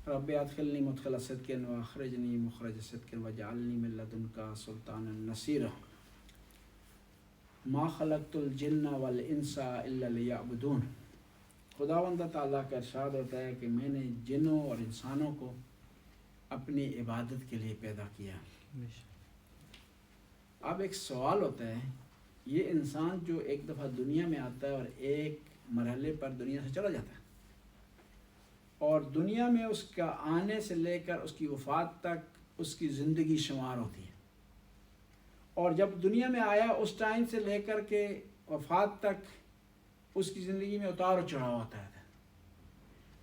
رب ادخلنی مدخل صدق واخرجنی مخرج صدق واجعلنی من لدنک سلطانا نصیرا ما خلقت الجن والانس الا لیعبدون۔ خداوند تعالیٰ کا ارشاد ہوتا ہے کہ میں نے جنوں اور انسانوں کو اپنی عبادت کے لیے پیدا کیا۔ اب ایک سوال ہوتا ہے، یہ انسان جو ایک دفعہ دنیا میں آتا ہے اور ایک مرحلے پر دنیا سے چلا جاتا ہے، اور دنیا میں اس کا آنے سے لے کر اس کی وفات تک اس کی زندگی شمار ہوتی ہے، اور جب دنیا میں آیا اس ٹائم سے لے کر کے وفات تک اس کی زندگی میں اتار و چڑھاؤ ہوتا ہے۔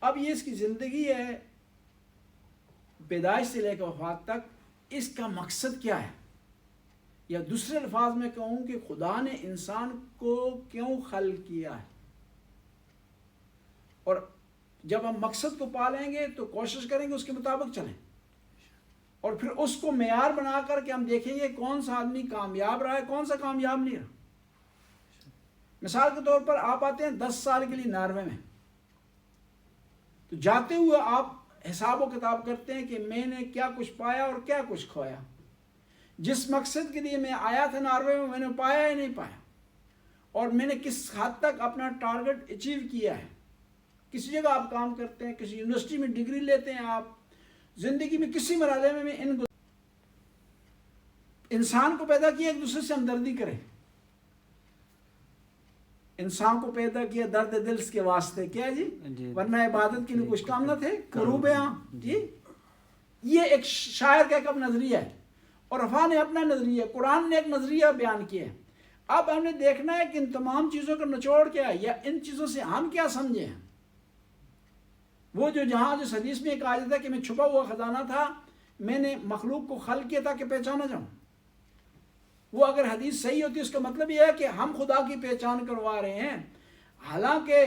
اب یہ اس کی زندگی ہے پیدائش سے لے کر وفات تک، اس کا مقصد کیا ہے؟ یا دوسرے الفاظ میں کہوں کہ خدا نے انسان کو کیوں خلق کیا ہے؟ اور جب ہم مقصد کو پالیں گے تو کوشش کریں گے اس کے مطابق چلیں، اور پھر اس کو معیار بنا کر کے ہم دیکھیں گے کون سا آدمی کامیاب رہا ہے، کون سا کامیاب نہیں رہا۔ مثال کے طور پر آپ آتے ہیں 10 سال کے لیے ناروے میں، تو جاتے ہوئے آپ حساب و کتاب کرتے ہیں کہ میں نے کیا کچھ پایا اور کیا کچھ کھویا۔ جس مقصد کے لیے میں آیا تھا ناروے میں نے پایا یا نہیں پایا، اور میں نے کس حد تک اپنا ٹارگٹ اچیو کیا ہے۔ کسی جگہ آپ کام کرتے ہیں، کسی یونیورسٹی میں ڈگری لیتے ہیں، آپ زندگی میں کسی مرحلے میں انسان کو پیدا کیا ایک دوسرے سے ہمدردی کرے۔ انسان کو پیدا کیا درد دل کے واسطے، کیا جی؟ ورنہ عبادت کے لیے کچھ کام نہ تھے، قروب جی۔ یہ ایک شاعر کا ایک اب نظریہ ہے، اور رفا نے اپنا نظریہ، قرآن نے ایک نظریہ بیان کیا ہے۔ اب ہم نے دیکھنا ہے کہ ان تمام چیزوں کا نچوڑ کیا ہے، یا ان چیزوں سے ہم کیا سمجھے ہیں۔ وہ جہاں جس حدیث میں ایک کہا جاتا ہے کہ میں چھپا ہوا خزانہ تھا، میں نے مخلوق کو خلق کیا تاکہ پہچانا جاؤں، وہ اگر حدیث صحیح ہوتی ہے اس کا مطلب یہ ہے کہ ہم خدا کی پہچان کروا رہے ہیں، حالانکہ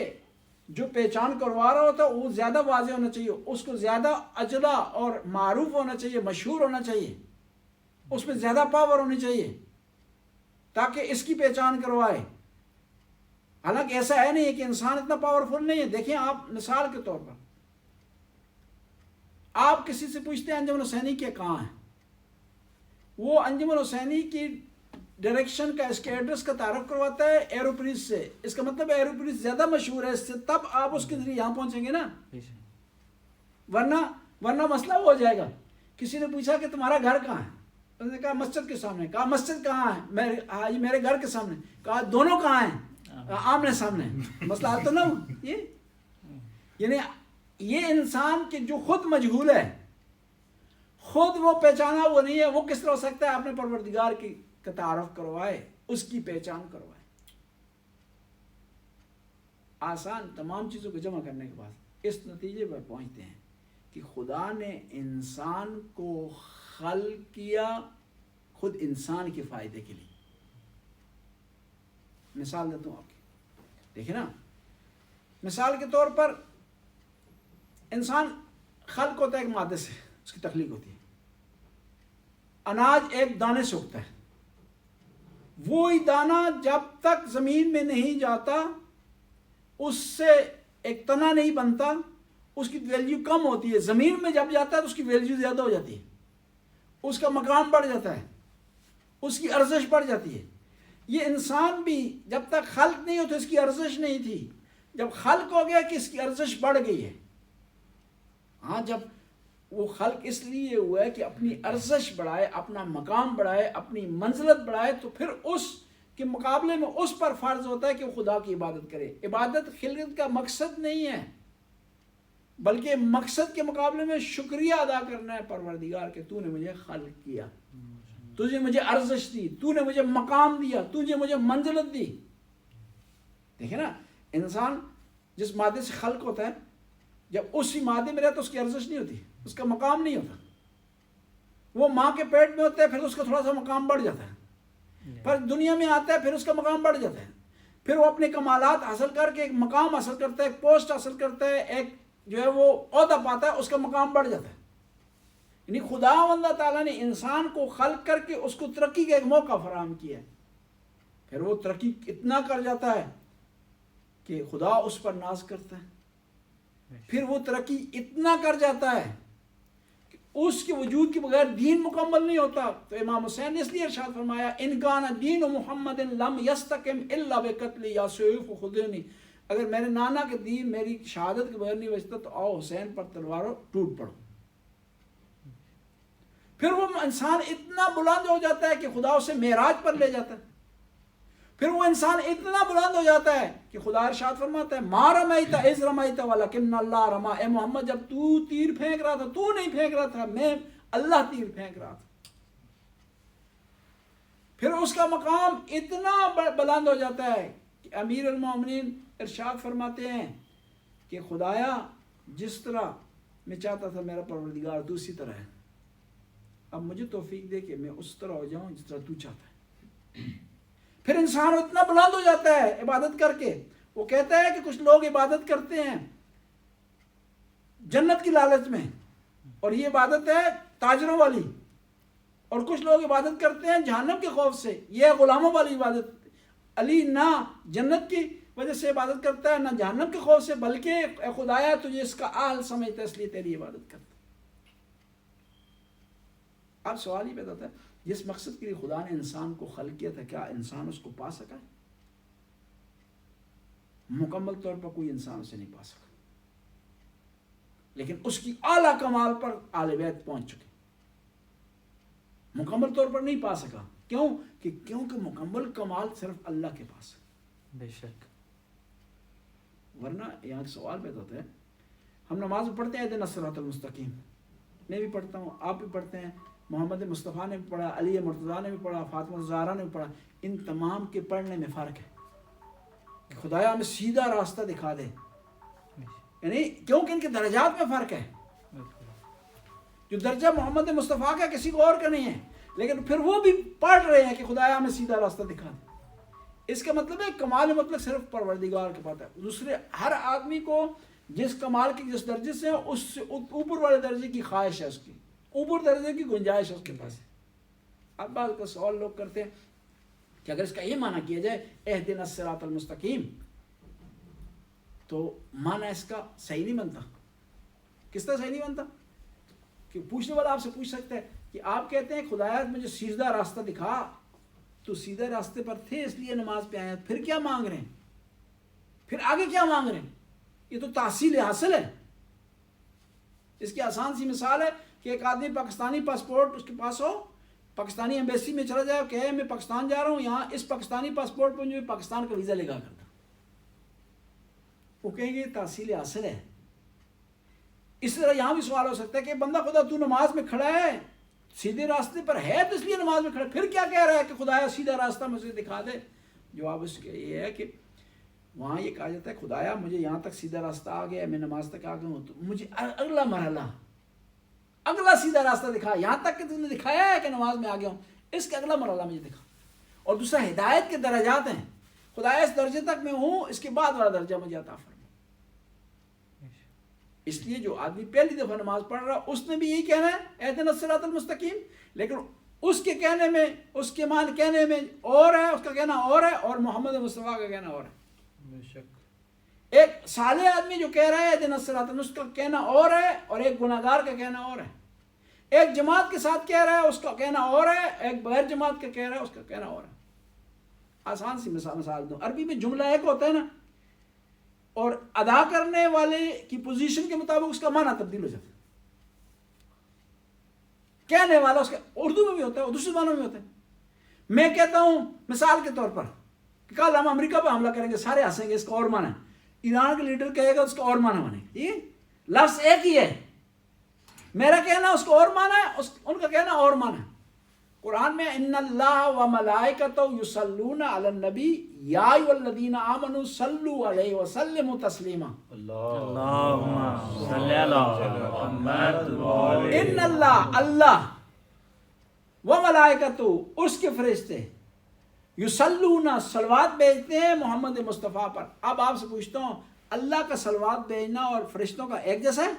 جو پہچان کروا رہا ہوتا ہے وہ زیادہ واضح ہونا چاہیے، اس کو زیادہ اجلا اور معروف ہونا چاہیے، مشہور ہونا چاہیے، اس میں زیادہ پاور ہونی چاہیے تاکہ اس کی پہچان کروائے۔ حالانکہ ایسا ہے نہیں کہ انسان اتنا پاورفل نہیں ہے۔ دیکھیں آپ مثال کے طور پر آپ کسی سے پوچھتے ہیں انجمن حسینی کے کہاں ہیں، وہ انجمن حسینی کی ڈائریکشن کا، اس کے ایڈریس کا تعارف کرواتا ہے ایروپریس سے۔ اس کا مطلب ایروپریس زیادہ مشہور ہے اس سے، تب آپ اس کے ذریعے یہاں پہنچیں گے نا، ورنہ مسئلہ ہو جائے گا۔ کسی نے پوچھا کہ تمہارا گھر کہاں ہے، اس نے کہا مسجد کے سامنے۔ کہا مسجد کہاں ہے؟ میرے گھر کے سامنے۔ کہا دونوں کہاں ہیں؟ آمنے سامنے۔ مسئلہ حل تو نہ ہو۔ یعنی یہ انسان کے جو خود مجہول ہے، خود وہ پہچانا وہ نہیں ہے، وہ کس طرح ہو سکتا ہے؟ اپنے پروردگار کی تعارف کروائے، اس کی پہچان کروائے۔ آسان تمام چیزوں کو جمع کرنے کے بعد اس نتیجے پر پہنچتے ہیں کہ خدا نے انسان کو خلق کیا خود انسان کے فائدے کے لیے۔ مثال دیتا ہوں آپ کی، دیکھیں نا، مثال کے طور پر انسان خلق ہوتا ہے ایک مادے سے، اس کی تخلیق ہوتی ہے۔ اناج ایک دانے سے اگتا ہے، وہی دانہ جب تک زمین میں نہیں جاتا اس سے ایک تنا نہیں بنتا، اس کی ویلیو کم ہوتی ہے۔ زمین میں جب جاتا ہے تو اس کی ویلیو زیادہ ہو جاتی ہے، اس کا مقام بڑھ جاتا ہے، اس کی ارزش بڑھ جاتی ہے۔ یہ انسان بھی جب تک خلق نہیں ہوتا اس کی ارزش نہیں تھی، جب خلق ہو گیا کہ اس کی ارزش بڑھ گئی ہے۔ ہاں، جب وہ خلق اس لیے ہوا ہے کہ اپنی ارزش بڑھائے، اپنا مقام بڑھائے، اپنی منزلت بڑھائے، تو پھر اس کے مقابلے میں اس پر فرض ہوتا ہے کہ وہ خدا کی عبادت کرے۔ عبادت خلقت کا مقصد نہیں ہے، بلکہ مقصد کے مقابلے میں شکریہ ادا کرنا ہے پروردگار کہ تو نے مجھے خلق کیا، تجھے مجھے ارزش دی، تو نے مجھے مقام دیا، تجھے مجھے منزلت دی۔ دیکھیں نا، انسان جس مادے سے خلق ہوتا ہے جب اسی مادے میں رہتا ہے اس کی ارزش نہیں ہوتی، اس کا مقام نہیں ہوتا۔ وہ ماں کے پیٹ میں ہوتا ہے پھر اس کا تھوڑا سا مقام بڑھ جاتا ہے، پر دنیا میں آتا ہے پھر اس کا مقام بڑھ جاتا ہے، پھر وہ اپنے کمالات حاصل کر کے ایک مقام حاصل کرتا ہے، ایک پوسٹ حاصل کرتا ہے، ایک جو ہے وہ عہدہ پاتا ہے، اس کا مقام بڑھ جاتا ہے۔ یعنی خداوند تعالیٰ نے انسان کو خلق کر کے اس کو ترقی کا ایک موقع فراہم کیا ہے، پھر وہ ترقی اتنا کر جاتا ہے کہ خدا اس پر ناز کرتا ہے، پھر وہ ترقی اتنا کر جاتا ہے کہ اس کے وجود کے بغیر دین مکمل نہیں ہوتا. تو امام حسین نے اس لیے ارشاد فرمایا ان کان دین محمد لم یستقم الا بقتل یا سیف خذونی، اگر میرے نانا کے دین میری شہادت کے بغیر نہیں بچتا تو آؤ حسین پر تلواروں ٹوٹ پڑو. پھر وہ انسان اتنا بلند ہو جاتا ہے کہ خدا اسے معراج پر لے جاتا ہے. پھر وہ انسان اتنا بلند ہو جاتا ہے کہ خدا ارشاد فرماتا ہے ما رمیت اذ رمیت ولکن اللہ رما، اے محمد جب تو تیر پھینک رہا تھا تو نہیں پھینک رہا تھا، میں اللہ تیر پھینک رہا تھا. پھر اس کا مقام اتنا بلند ہو جاتا ہے کہ امیر المومنین ارشاد فرماتے ہیں کہ خدایا جس طرح میں چاہتا تھا میرا پروردگار تو اسی طرح ہے، اب مجھے توفیق دے کہ میں اس طرح ہو جاؤں جس طرح تو چاہتا ہے. پھر انسان اتنا بلند ہو جاتا ہے عبادت کر کے. وہ کہتا ہے کہ کچھ لوگ عبادت کرتے ہیں جنت کی لالچ میں، اور یہ عبادت ہے تاجروں والی، اور کچھ لوگ عبادت کرتے ہیں جہنم کے خوف سے، یہ ہے غلاموں والی عبادت. علی نہ جنت کی وجہ سے عبادت کرتا ہے نہ جہنم کے خوف سے، بلکہ اے خدایا تجھے اس کا اہل سمجھتا ہے اس لیے تیری عبادت کرتا ہے. اب سوال ہی پیدا ہوتا ہے جس مقصد کے لیے خدا نے انسان کو خلق کیا تھا کیا انسان اس کو پا سکا؟ مکمل طور پر کوئی انسان اسے نہیں پا سکا، لیکن اس کی اعلیٰ کمال پر آل بیت پہنچ چکے. مکمل طور پر نہیں پا سکا، کیوں؟ کیونکہ مکمل کمال صرف اللہ کے پاس ہے. بے شک. ورنہ یہاں سوال پیدا ہوتا ہے، ہم نماز میں پڑھتے ہیں اہدنا الصراط المستقیم، میں بھی پڑھتا ہوں، آپ بھی پڑھتے ہیں، محمد مصطفیٰ نے بھی پڑھا، علی مرتضیٰ نے بھی پڑھا، فاطمہ الزہرا نے بھی پڑھا. ان تمام کے پڑھنے میں فرق ہے کہ خدایا ہمیں سیدھا راستہ دکھا دے، یعنی کیونکہ ان کے درجات میں فرق ہے. جو درجہ محمد مصطفیٰ کا کسی کو اور کا نہیں ہے، لیکن پھر وہ بھی پڑھ رہے ہیں کہ خدایا ہمیں سیدھا راستہ دکھا دے. اس کا مطلب ہے کمال مطلب صرف پروردگار کے پاس ہے. دوسرے ہر آدمی کو جس کمال کی جس درجے سے اس سے اوپر والے درجے کی خواہش ہے، اس کی اوپر درجے کی گنجائش اس کے پاس ہے. اب بعض کا سوال لوگ کرتے ہیں کہ اگر اس کا یہ معنی کیا جائے اہدنا الصراط المستقیم تو معنی اس کا صحیح نہیں بنتا. کس طرح صحیح نہیں بنتا؟ کہ پوچھنے والا آپ سے پوچھ سکتا ہے کہ آپ کہتے ہیں خدایا مجھے سیدھا راستہ دکھا، تو سیدھے راستے پر تھے اس لیے نماز پہ آئے، پھر کیا مانگ رہے ہیں؟ پھر آگے کیا مانگ رہے ہیں؟ یہ تو تحصیل حاصل ہے. اس کی آسان سی مثال ہے کہ ایک آدمی پاکستانی پاسپورٹ اس کے پاس ہو، پاکستانی ایمبیسی میں چلا جائے کہ میں پاکستان جا رہا ہوں، یہاں اس پاکستانی پاسپورٹ پہ مجھے پاکستان کا ویزا لگا کرتا، وہ کہیں گے تحصیل حاصل ہے. اس طرح یہاں بھی سوال ہو سکتا ہے کہ بندہ خدا تو نماز میں کھڑا ہے، سیدھے راستے پر ہے تو اس لیے نماز میں کھڑا، پھر کیا کہہ رہا ہے کہ خدایا سیدھا راستہ مجھے دکھا دے؟ جواب اس کے یہ ہے کہ وہاں یہ کہا جاتا ہے خدایا مجھے یہاں تک سیدھا راستہ آ گیا، میں نماز تک آ گیا ہوں، تو مجھے اگلا مرحلہ، اگلا سیدھا راستہ دکھا. یہاں تک کہ تم نے دکھایا ہے کہ نماز میں آ گیا ہوں، اس کا اگلا مرحلہ مجھے دکھا. اور دوسرا ہدایت کے درجات ہیں، خدایا اس درجے تک میں ہوں، اس کے بعد والا درجہ مجھے عطا فرما. اس لیے جو آدمی پہلی دفعہ نماز پڑھ رہا اس نے بھی یہی کہنا ہے اہدنا الصراط المستقیم، لیکن اس کے کہنے میں، اس کے مان کہنے میں اور ہے، اس کا کہنا اور ہے، اور محمد مصطفیٰ کا کہنا اور ہے. بے شک. ایک صالح آدمی جو کہہ رہا ہے اہدنا الصراط المستقیم، اس کا کہنا اور ہے، اور ایک گناہگار کا کہنا اور ہے. ایک جماعت کے ساتھ کہہ رہا ہے اس کا کہنا اور ہے، ایک بغیر جماعت کا کہہ رہا ہے اس کا کہنا اور ہے. آسان سی مثال دوں، عربی میں جملہ ایک ہوتا ہے نا، اور ادا کرنے والے کی پوزیشن کے مطابق اس کا معنی تبدیل ہو جاتا ہے. کہنے والا اس کا اردو میں بھی ہوتا ہے اور دوسرے معنوں میں ہوتا ہے. میں کہتا ہوں مثال کے طور پر کہ کل ہم امریکہ پہ حملہ کریں گے، سارے ہنسیں گے، اس کا اور معنی ہے. ایران کے لیڈر کہے گا اس کا اور معنی بنے گا. یہ لفظ ایک ہی ہے، میرا کہنا اس کا اور معنی ہے، ان کا کہنا اور معنی ہے. قرآن میں ان اللہ و ملائکتہ یصلون علی النبی یا ایھا الذین آمنوا صلوا علیہ وسلموا تسلیما. اللہم صلی علی محمد ان اللہ و ملائکتہ اس کے فرشتے یصلون صلوات بھیجتے ہیں محمد مصطفیٰ پر. اب آپ سے پوچھتا ہوں اللہ کا صلوات بھیجنا اور فرشتوں کا ایک جیسا ہے؟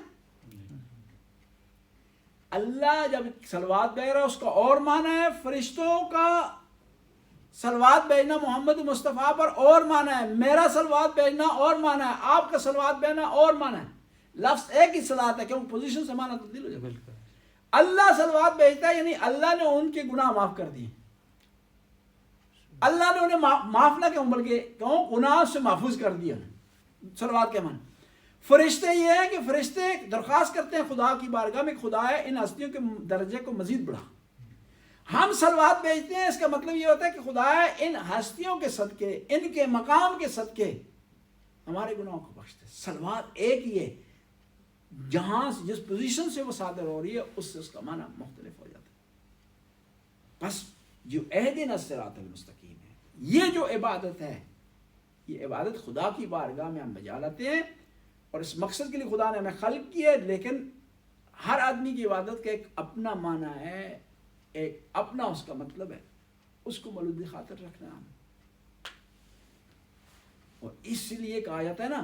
اللہ جب صلوات بھیج رہا ہے اس کا اور معنی ہے، فرشتوں کا صلوات بھیجنا محمد مصطفیٰ پر اور معنی ہے، میرا صلوات بھیجنا اور معنی ہے، آپ کا صلوات بھیجنا اور معنی ہے. لفظ ایک ہی صلات ہے، کیونکہ پوزیشن سے معنی تبدیل ہو جاتا ہے. بالکل اللہ صلوات بھیجتا ہے، یعنی اللہ نے ان کے گناہ معاف کر دیے. اللہ نے انہیں معاف نہ کیوں بلکہ کیوں گناہ سے محفوظ کر دیا. صلوات کے معنی فرشتے یہ ہے کہ فرشتے درخواست کرتے ہیں خدا کی بارگاہ میں، خدا ہے ان ہستیوں کے درجے کو مزید بڑھا. ہم صلوات بھیجتے ہیں، اس کا مطلب یہ ہوتا ہے کہ خدا ہے ان ہستیوں کے صدقے، ان کے مقام کے صدقے ہمارے گناہوں کو بخش دے. صلوات ایک ہی ہے، جہاں جس پوزیشن سے وہ صادر ہو رہی ہے اس سے اس کا معنی مختلف ہو جاتا ہے. بس جو اہدنا الصراط المستقیم ہے، یہ جو عبادت ہے، یہ عبادت خدا کی بارگاہ میں ہم بجا لاتے ہیں، اور اس مقصد کے لیے خدا نے ہمیں خلق کیا ہے. لیکن ہر آدمی کی عبادت کا ایک اپنا معنی ہے، ایک اپنا اس کا مطلب ہے، اس کو ملوذ خاطر رکھنا ہم. اور اس لیے کہا جاتا ہے نا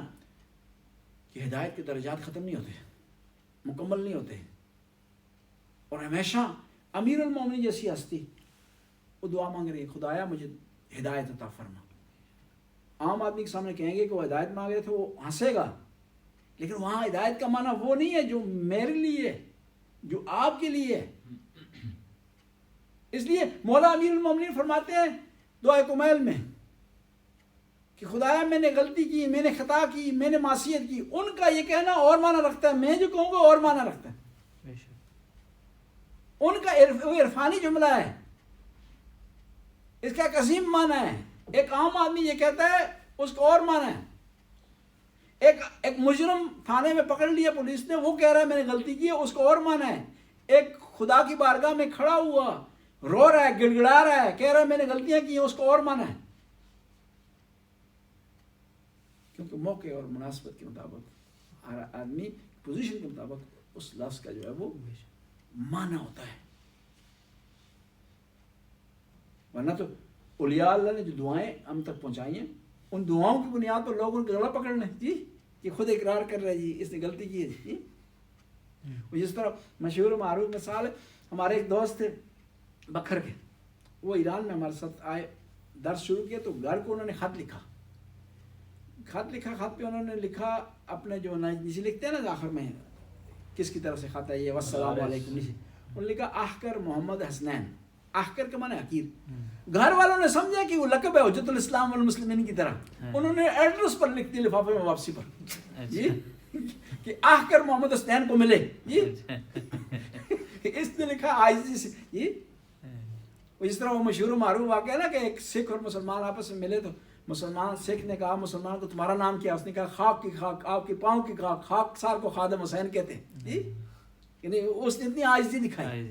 کہ ہدایت کے درجات ختم نہیں ہوتے، مکمل نہیں ہوتے. اور ہمیشہ امیر المومنین جیسی ہستی وہ دعا مانگ رہی ہے، خدایا مجھے ہدایت عطا فرما. عام آدمی کے سامنے کہیں گے کہ وہ ہدایت مانگ رہے تھے، وہ ہنسے گا، لیکن وہاں ہدایت کا معنی وہ نہیں ہے جو میرے لیے ہے، جو آپ کے لیے ہے. اس لیے مولا امیر المومنین فرماتے ہیں دعائے کمیل میں کہ خدایا میں نے غلطی کی، میں نے خطا کی، میں نے معصیت کی. ان کا یہ کہنا اور معنی رکھتا ہے، میں جو کہوں گا اور معنی رکھتا ہے. ان کا وہ عرفانی جملہ ہے، اس کا ایک عظیم معنی ہے. ایک عام آدمی یہ کہتا ہے، اس کا اور معنی ہے. ایک مجرم تھانے میں پکڑ لیا پولیس نے، وہ کہہ رہا ہے میں نے غلطی کی ہے، اس کا اور معنی ہے. ایک خدا کی بارگاہ میں کھڑا ہوا رو رہا ہے، گڑ گڑا رہا ہے، کہہ رہا ہے میں نے غلطیاں کی ہیں، اس کا اور معنی ہے. کیونکہ موقع اور مناسبت کے مطابق ہر آدمی پوزیشن کے مطابق اس لفظ کا جو ہے وہ معنی ہوتا ہے. ورنہ تو اولیاء اللہ نے جو دعائیں ہم تک پہنچائی ہیں، ان دعاؤں کی بنیاد پر لوگ ان کا گلا پکڑ لیں جی کہ خود اقرار کر رہا ہے جی اس نے غلطی کی ہے جی. جس طرح مشہور معروف مثال ہے، ہمارے ایک دوست تھے بکھر کے، وہ ایران میں ہمارے ساتھ آئے، درس شروع کیا تو گھر کو انہوں نے خط لکھا. خط پہ انہوں نے لکھا اپنے جو نیچے لکھتے ہیں نا آخر میں کس کی طرف سے خط ہے یہ والسلام علیکم، نیچے انہوں نے لکھا احقر محمد حسنین. احقر کے معنی حقیر. گھر والوں نے سمجھا کہ وہ لقب ہے حجت الاسلام والمسلمین کی طرح، انہوں نے ایڈریس پر لکھ دیا لفافے میں واپسی پر جی کہ احقر محمد حسنین کو ملے جی. اس نے لکھا آئزی سے جی. جس طرح وہ مشہور معروف واقعہ ہے نا کہ ایک سکھ اور مسلمان آپس میں ملے تو مسلمان سکھ نے کہا مسلمان کو تمہارا نام کیا؟ اس نے کہا خاک کی خاک، آپ کے پاؤں کی خاک، خاک سار کو خادم حسین کہتے ہیں جی. یعنی اس نے اتنی عاجزی دکھائی.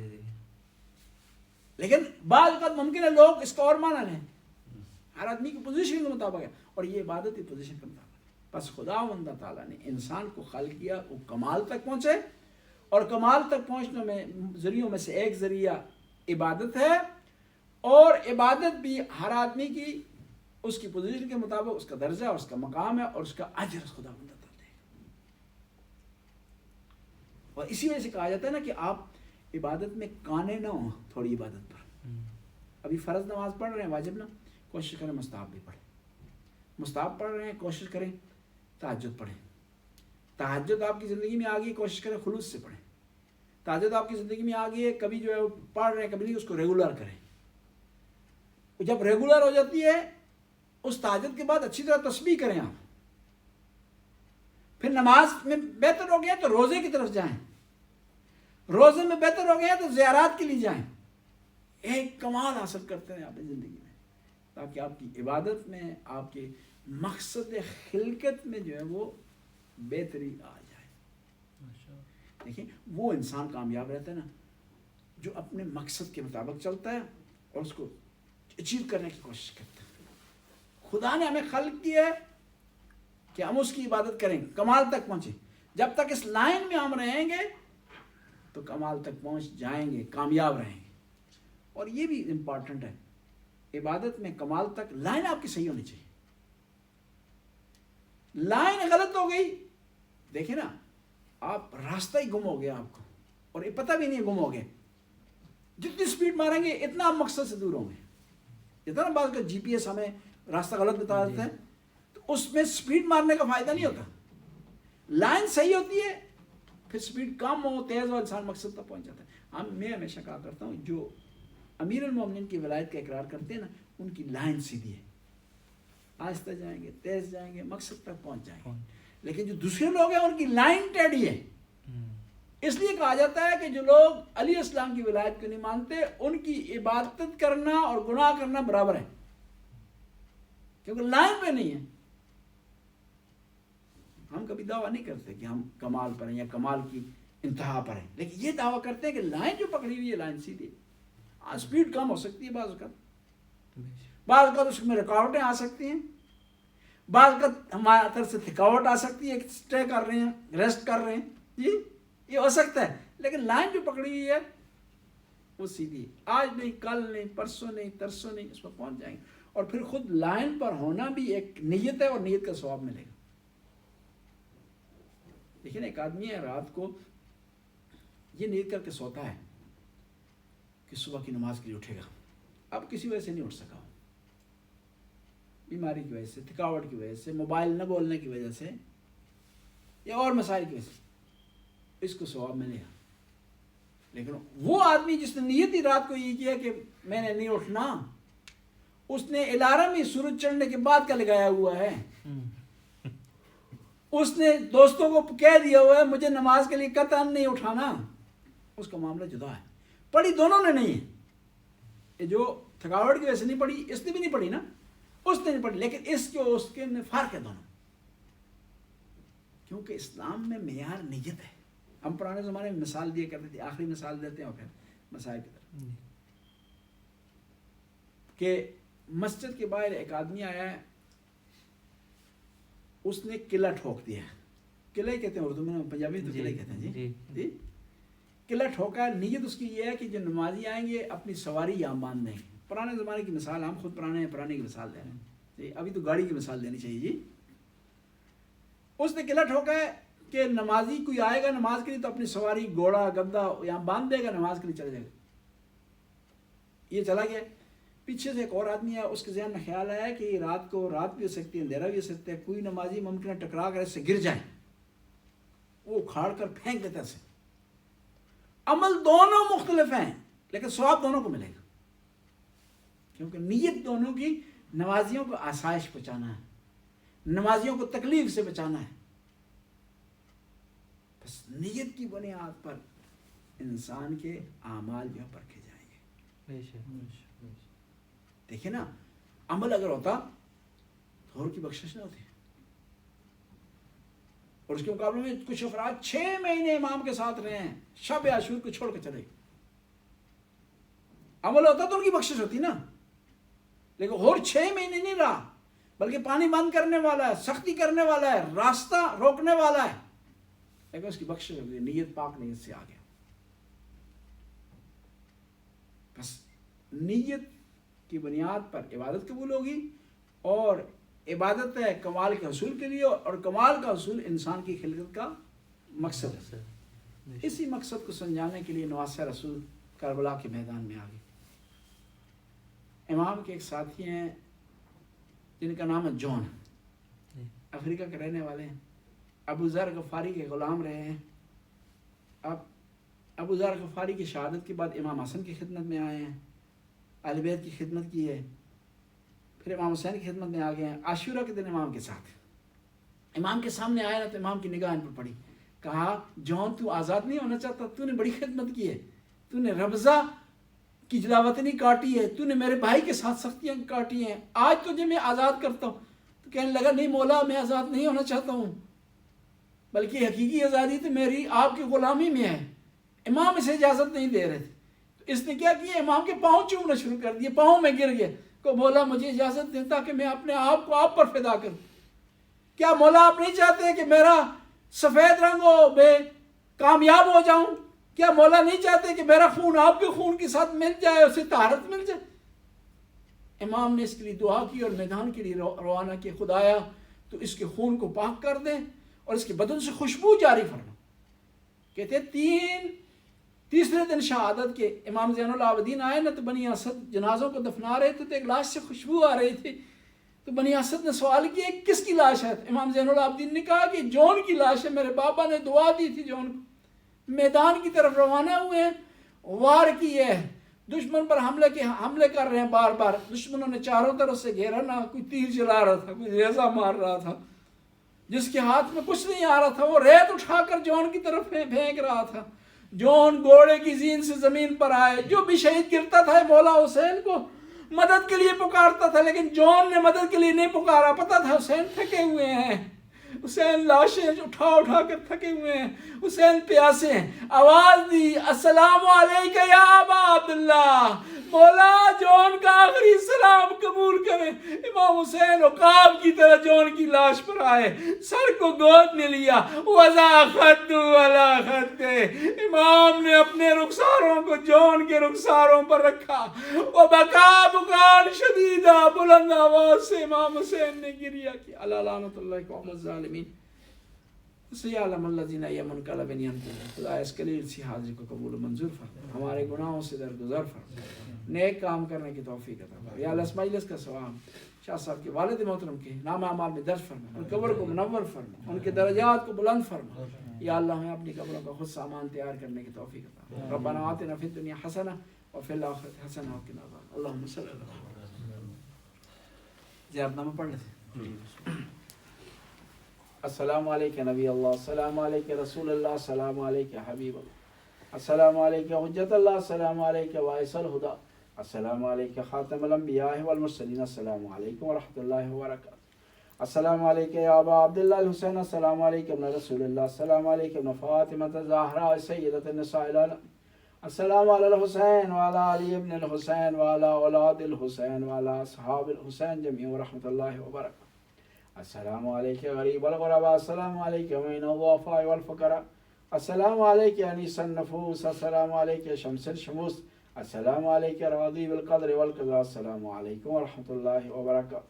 لیکن بعض اوقات ممکن ہے لوگ اس کا اور مانا لیں، ہر آدمی کی پوزیشن کے مطابق ہے، اور یہ عبادت کی پوزیشن کے مطابق. بس خداوند تعالیٰ نے انسان کو خلق کیا وہ کمال تک پہنچے، اور کمال تک پہنچنے میں ذریعوں میں سے ایک ذریعہ عبادت ہے. اور عبادت بھی ہر آدمی کی اس کی پوزیشن کے مطابق اس کا درجہ اور اس کا مقام ہے، اور اس کا اجر خداوند تعالیٰ دے گا. اور اسی وجہ سے کہا جاتا ہے نا کہ آپ عبادت میں کانے نہ ہوں تھوڑی عبادت پر. ابھی فرض نماز پڑھ رہے ہیں واجب نہ، کوشش کریں مستحب بھی پڑھیں. مستحب پڑھ رہے ہیں کوشش کریں تہجد پڑھیں. تہجد آپ کی زندگی میں آ گئی، کوشش کریں خلوص سے پڑھیں. تہجد آپ کی زندگی میں آ گئی ہے، کبھی جو ہے وہ پڑھ رہے ہیں کبھی نہیں، اس کو ریگولر کریں. جب ریگولر ہو جاتی ہے اس تہجد کے بعد اچھی طرح تسبیح کریں آپ. پھر نماز میں بہتر ہو گیا تو روزے کی طرف جائیں، روزے میں بہتر ہو گیا تو زیارات کے لیے جائیں. ایک کمال حاصل کرتے ہیں اپنی زندگی میں، تاکہ آپ کی عبادت میں، آپ کے مقصد خلقت میں جو ہے وہ بہتری آ جائے. دیکھیں وہ انسان کامیاب رہتا ہے نا جو اپنے مقصد کے مطابق چلتا ہے اور اس کو اچیو کرنے کی کوشش کرتا ہے. خدا نے ہمیں خلق کیا ہے کہ ہم اس کی عبادت کریں، کمال تک پہنچیں. جب تک اس لائن میں ہم رہیں گے تو کمال تک پہنچ جائیں گے، کامیاب رہیں گے. اور یہ بھی امپورٹنٹ ہے، عبادت میں کمال تک لائن آپ کی صحیح ہونی چاہیے. لائن غلط ہو گئی، دیکھیں نا آپ راستہ ہی گم ہو گیا آپ کو، اور یہ پتہ بھی نہیں گم ہو گئے. جتنی سپیڈ ماریں گے اتنا آپ مقصد سے دور ہوں گے. جتنا نا بعض کا جی پی ایس ہمیں راستہ غلط بتا دیتا ہے تو اس میں سپیڈ مارنے کا فائدہ نہیں ہوتا. لائن صحیح ہوتی ہے پھر سپیڈ کم ہو تیز ہو انسان مقصد تک پہنچ جاتا ہے. میں ہمیشہ کہا کرتا ہوں جو امیر المومنین کی ولایت کا اقرار کرتے ہیں نا ان کی لائن سیدھی ہے, آہستہ جائیں گے تیز جائیں گے مقصد تک پہنچ جائیں گے. لیکن جو دوسرے لوگ ہیں ان کی لائن ٹیڑھی ہے. اس لیے کہا جاتا ہے کہ جو لوگ علیہ السلام کی ولایت کو نہیں مانتے ان کی عبادت کرنا اور گناہ کرنا برابر ہے, کیونکہ لائن پہ نہیں ہے. ہم کبھی دعویٰ نہیں کرتے کہ ہم کمال پر ہیں یا کمال کی انتہا پر ہیں, لیکن یہ دعویٰ کرتے ہیں کہ لائن جو پکڑی ہوئی ہے لائن سیدھی ہے. اسپیڈ کم ہو سکتی ہے بعض اوقات اس میں رکاوٹیں آ سکتی ہیں, بعض اوقات ہمارے طرف سے تھکاوٹ آ سکتی ہے, اسٹے کر رہے ہیں ریسٹ کر رہے ہیں, جی یہ ہو سکتا ہے, لیکن لائن جو پکڑی ہوئی ہے وہ سیدھی ہے. آج نہیں کل نہیں پرسوں نہیں ترسوں نہیں اس پر پہنچ جائیں گے. اور پھر خود لائن پر ہونا بھی ایک نیت ہے اور نیت کا ثواب ملے گا. لیکن ایک آدمی ہے رات کو یہ نیت کر کے سوتا ہے کہ صبح کی نماز کے لیے اٹھے گا, اب کسی وجہ سے نہیں اٹھ سکا, بیماری کی وجہ سے, تھکاوٹ کی وجہ سے, موبائل نہ بولنے کی وجہ سے یا اور مسائل کی وجہ سے, اس کو ثواب ملے گا. لیکن وہ آدمی جس نے نیت ہی رات کو یہ کیا کہ میں نے نہیں اٹھنا, اس نے الارم ہی سورج چڑھنے کے بعد کا لگایا ہوا ہے, اس نے دوستوں کو کہہ دیا ہوا ہے مجھے نماز کے لیے قطعاً نہیں اٹھانا, اس کا معاملہ جدا ہے. پڑھی دونوں نے نہیں ہے, یہ جو تھکاوٹ کی وجہ سے نہیں پڑھی اس نے بھی نہیں پڑھی نا, اس نے نہیں پڑھی, لیکن اس کے میں فرق ہے دونوں, کیونکہ اسلام میں معیار نیت ہے. ہم پرانے زمانے میں مثال دیا کرتے تھے, آخری مثال دیتے ہیں اور پھر مسائل کی طرف, کہ مسجد کے باہر ایک آدمی آیا ہے, اس نے قلعہ ٹھوک دیا. قلعہ کہتے ہیں اردو میں, پنجابی تو قلعہ کہتے ہیں. جی قلعہ ٹھوکا. نیت اس کی یہ ہے کہ جو نمازی آئیں گے اپنی سواری یہاں باندھ دیں. پرانے زمانے کی مثال, ہم خود پرانے ہیں, پرانے کی مثال دے رہے ہیں جی, ابھی تو گاڑی کی مثال دینی چاہیے. جی اس نے قلعہ ٹھوکا ہے کہ نمازی کوئی آئے گا نماز کے لیے تو اپنی سواری گھوڑا گدھا یہاں باندھ دے گا, نماز کے لیے چلے جائے گا. یہ چلا گیا. پیچھے سے ایک اور آدمی ہے, اس کے ذہن میں خیال آیا کہ رات کو رات بھی ہو سکتی ہے, اندھیرا بھی ہو سکتا ہے, کوئی نمازی ممکن ہے ٹکرا کر اس سے گر جائے, وہ اکھاڑ کر پھینک دیتا اسے. عمل دونوں مختلف ہیں لیکن ثواب دونوں کو ملے گا, کیونکہ نیت دونوں کی نمازیوں کو آسائش پہنچانا ہے, نمازیوں کو تکلیف سے بچانا ہے. بس نیت کی بنیاد پر انسان کے اعمال جو پرکھے جائیں گے. دیکھیں نا, عمل اگر ہوتا تو اور کی بخشش نہ ہوتی, اور اس کے مقابلے میں کچھ افراد 6 مہینے امام کے ساتھ رہے ہیں, شب عاشور کو چھوڑ کے چلے گئے. عمل ہوتا تو ان کی بخشش ہوتی نا, لیکن اور 6 مہینے نہیں رہا, بلکہ پانی بند کرنے والا ہے, سختی کرنے والا ہے, راستہ روکنے والا ہے, لیکن اس کی بخشش ہوگی. نیت پاک نیت سے آ گیا. بس نیت کی بنیاد پر عبادت قبول ہوگی, اور عبادت ہے کمال کے حصول کے لیے, اور کمال کا حصول انسان کی خلقت کا مقصد ہے. اسی مقصد کو سمجھانے کے لیے نواسہ رسول کربلا کے میدان میں آ گئے. امام کے ایک ساتھی ہیں جن کا نام ہے جون, افریقہ کے رہنے والے ہیں, ابو ذر غفاری کے غلام رہے ہیں. اب ابو ذر غفاری کی شہادت کے بعد امام حسن کی خدمت میں آئے ہیں, اہل بیت کی خدمت کی ہے, پھر امام حسین کی خدمت میں آ گئے ہیں. عاشورہ کے دن امام کے ساتھ امام کے سامنے آیا نا تو امام کی نگاہ ان پر پڑی, کہا جون تو آزاد نہیں ہونا چاہتا, تو نے بڑی خدمت کی ہے, تو نے ربضہ کی جلاوطنی کاٹی ہے, تو نے میرے بھائی کے ساتھ سختیاں کاٹی ہیں, آج تجھے میں آزاد کرتا ہوں. تو کہنے لگا نہیں مولا, میں آزاد نہیں ہونا چاہتا ہوں, بلکہ حقیقی آزادی تو میری آپ کی غلامی میں ہے. امام اسے اجازت نہیں دے رہے تھے, تو اس نے کیا کیا, امام کے پاؤں چومنا شروع کر دیے, پاؤں میں گر گیا, کو مولا مجھے اجازت دیں تاکہ میں اپنے آپ کو آپ پر فدا کروں. کیا مولا آپ نہیں چاہتے کہ میرا سفید رنگ ہو, میں کامیاب ہو جاؤں؟ کیا مولا نہیں چاہتے کہ میرا خون آپ کے خون کے ساتھ مل جائے, اسے طہارت مل جائے؟ امام نے اس کے لیے دعا کی اور میدان کے لیے روانہ کیا, خدایا تو اس کے خون کو پاک کر دے اور اس کے بدن سے خوشبو جاری فرما. کہتے تیسرے دن شہادت کے امام زین العابدین آئے نا, تو بنی اسد جنازوں کو دفنا رہے تھے, تو ایک لاش سے خوشبو آ رہی تھی. تو بنی اسد نے سوال کیا کس کی لاش ہے؟ امام زین العابدین نے کہا کہ جون کی لاش ہے، میرے بابا نے دعا دی تھی جون کو۔ میدان کی طرف روانہ ہوئے ہیں، وار کیے ہیں، دشمن پر حملے کر رہے ہیں بار بار، دشمنوں نے چاروں طرف سے گھیرا، نہ کوئی تیر چلا رہا تھا، کوئی ریزہ مار رہا تھا، جس کے ہاتھ میں کچھ نہیں آ رہا تھا وہ ریت اٹھا کر جون کی طرف پھینک رہا تھا۔ جون گھوڑے کی زین سے زمین پر آئے، جو بھی شہید گرتا تھا مولا حسین کو مدد کے لیے پکارتا تھا، لیکن جون نے مدد کے لیے نہیں پکارا، پتا تھا حسین تھکے ہوئے ہیں، حسین لاشیں اٹھا کر تھکے ہوئے ہیں، حسین پیاسے ہیں۔ آواز دی السلام علیکہ یا ابا عبداللہ، مولا جون کا آخری سلام قبول کریں۔ امام حسین عقاب کی طرح جون کی لاش پر آئے، سر کو گود میں لیا، وضع خد علی خد، امام نے اپنے رخساروں کو جون کے رخساروں پر رکھا، وبکا بکان شدیدہ، بلند آواز سے امام حسین نے گریہ کیا۔ اللہ لعنت اللہ قوم الظالمین، سیعلم الذین یمنقلبن ینقلبون۔ خدا اس قلیل سی حاضری کو قبول و منظور فرما، ہمارے گناہوں سے درگزر فرما، نیک کام کرنے کی توفیق عطا فرما۔ یا اللہ اس مجلس کا ثواب شاہ صاحب کے والد محترم کے نام اعمال میں درج فرما، ان قبر کو منور فرما، ان کے درجات کو بلند فرما۔ یا اللہ ہمیں اپنی قبروں کا خود سامان تیار کرنے کی توفیق عطا فرما۔ ربنا آتنا فی الدنیا حسنہ وفی الآخرۃ حسنہ وقنا عذاب النار۔ اللہم صلی اللہ علیہ وسلم۔ زیارت نامہ پڑھ لیتے۔ السلام علیکم نبی اللہ، السلام علیکم رسول اللہ، السلام علیکم حبیب اللہ، السلام علیکم حجت اللہ، السلام علیکم وائس الہدا، السلام علیکم خاتم الانبیاء والمرسلین، السلام علیکم ورحمۃ اللہ وبرکاتہ، السلام علیکم یا ابا عبداللہ الحسین، السلام علیکم رسول اللہ، السلام علیکم فاطمہ الزہراء سیدۃ النساء العالم، السلام علی الحسین وعلی علی ابن الحسین وعلی اولاد الحسین وعلی اصحاب الحسین جميعا ورحمۃ اللہ وبرکاتہ۔ السلام علیکم غریب الغرباء، السلام علیکم معین الضعفاء والفقراء، السلام علیکم انیس النفوس، السلام علیکم شمس الشموس، السلام علیکم راضی بالقدر والقضاء، السلام علیکم ورحمۃ اللہ وبرکاتہ۔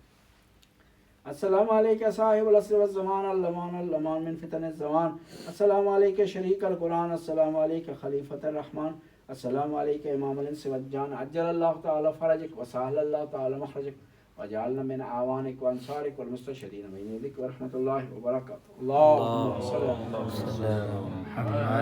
السلام علیکم صاحب العصر والزمان، الامان الامان من فتن الزمان، السلام علیکم شریک القرآن، السلام علیکم خلیفۃ الرحمن، السلام علیکم امام الانس والجان، عجل اللہ تعالی فرجک وسهل اللہ تعالی مخرجک وجعلنا من اعوانک وانصارک والمستشهدین بین یدیک ورحمۃ اللہ وبرکاتہ۔ اللہم صلی اللہ علیہ وسلم۔